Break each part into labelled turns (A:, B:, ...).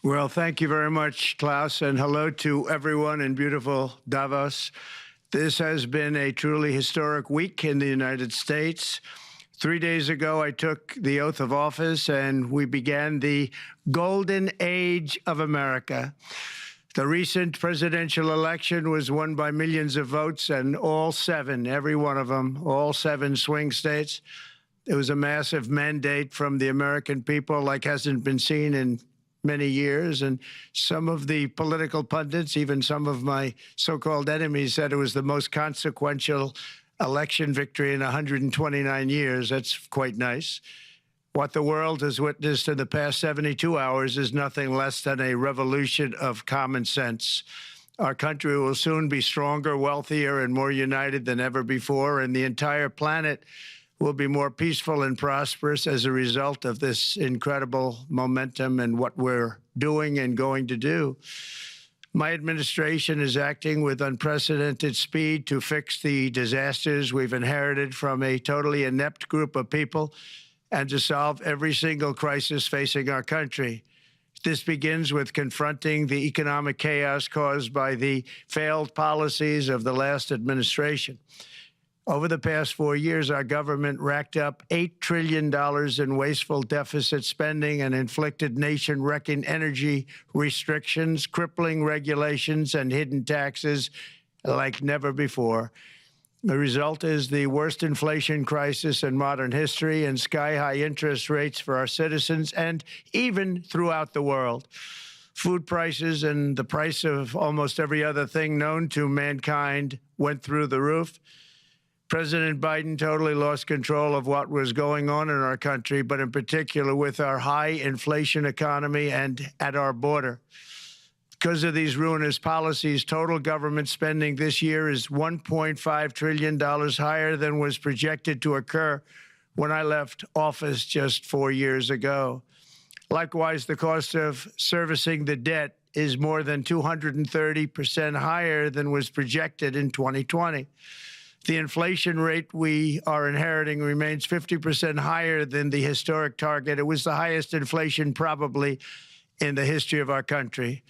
A: Well, thank you very much, Klaus, and hello to everyone in beautiful Davos. This has been a truly historic week in the United States. 3 days ago, I took the oath of office, and we began the golden age of America. The recent presidential election was won by millions of votes, and all seven, every one of them, all seven swing states. It was a massive mandate from the American people like hasn't been seen in many years, and some of the political pundits, even some of my so-called enemies, said it was the most consequential election victory in 129 years. That's quite nice. What the world has witnessed in the past 72 hours is nothing less than a revolution of common sense. Our country will soon be stronger, wealthier, and more united than ever before, and the entire planet will be more peaceful and prosperous as a result of this incredible momentum and what we're doing and going to do. My administration is acting with unprecedented speed to fix the disasters we've inherited from a totally inept group of people and to solve every single crisis facing our country. This begins with confronting the economic chaos caused by the failed policies of the last administration. Over the past 4 years, our government racked up $8 trillion in wasteful deficit spending and inflicted nation-wrecking energy restrictions, crippling regulations, and hidden taxes like never before. The result is the worst inflation crisis in modern history and sky-high interest rates for our citizens and even throughout the world. Food prices and the price of almost every other thing known to mankind went through the roof. President Biden totally lost control of what was going on in our country, but in particular with our high inflation economy and at our border. Because of these ruinous policies, total government spending this year is $1.5 trillion higher than was projected to occur when I left office just 4 years ago. Likewise, the cost of servicing the debt is more than 230% higher than was projected in 2020. The inflation rate we are inheriting remains 50% higher than the historic target. It was the highest inflation probably in the history of our country.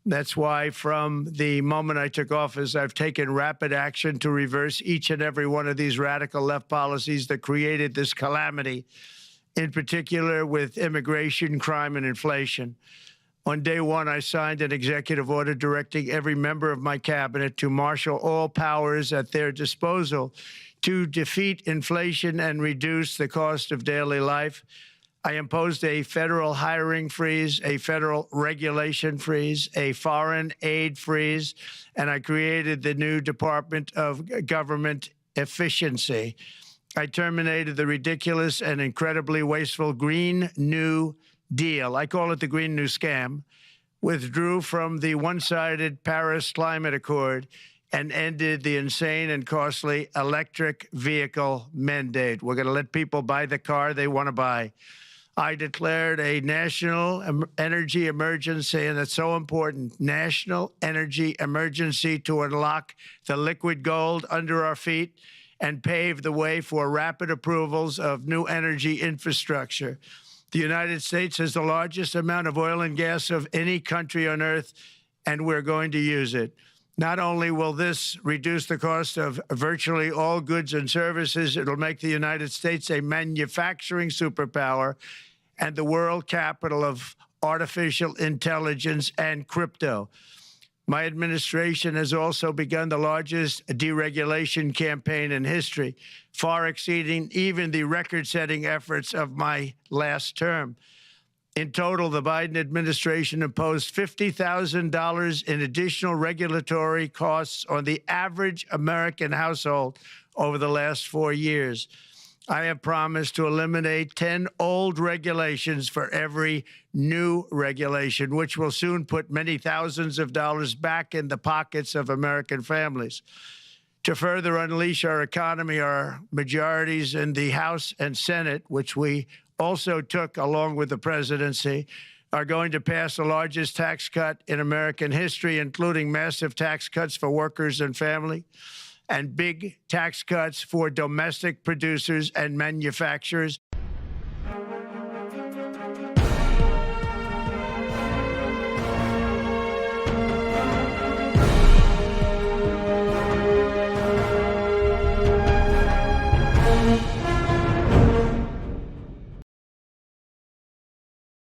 A: That's why from the moment I took office, I've taken rapid action to reverse each and every one of these radical left policies that created this calamity, in particular with immigration, crime, and inflation. On day one, I signed an executive order directing every member of my cabinet to marshal all powers at their disposal to defeat inflation and reduce the cost of daily life. I imposed a federal hiring freeze, a federal regulation freeze, a foreign aid freeze, and I created the new Department of Government Efficiency. I terminated the ridiculous and incredibly wasteful Green New Deal. I call it the Green New Scam, withdrew from the one-sided Paris Climate Accord, and ended the insane and costly electric vehicle mandate. We're going to let people buy the car they want to buy. I declared a national energy emergency, and that's so important, national energy emergency to unlock the liquid gold under our feet and pave the way for rapid approvals of new energy infrastructure. The United States has the largest amount of oil and gas of any country on earth, and we're going to use it. Not only will this reduce the cost of virtually all goods and services, it'll make the United States a manufacturing superpower and the world capital of artificial intelligence and crypto. My administration has also begun the largest deregulation campaign in history, far exceeding even the record-setting efforts of my last term. In total, the Biden administration imposed $50,000 in additional regulatory costs on the average American household over the last 4 years. I have promised to eliminate 10 old regulations for every new regulation, which will soon put many thousands of dollars back in the pockets of American families. To further unleash our economy, our majorities in the House and Senate, which we also took along with the presidency, are going to pass the largest tax cut in American history, including massive tax cuts for workers and family, and big tax cuts for domestic producers and manufacturers.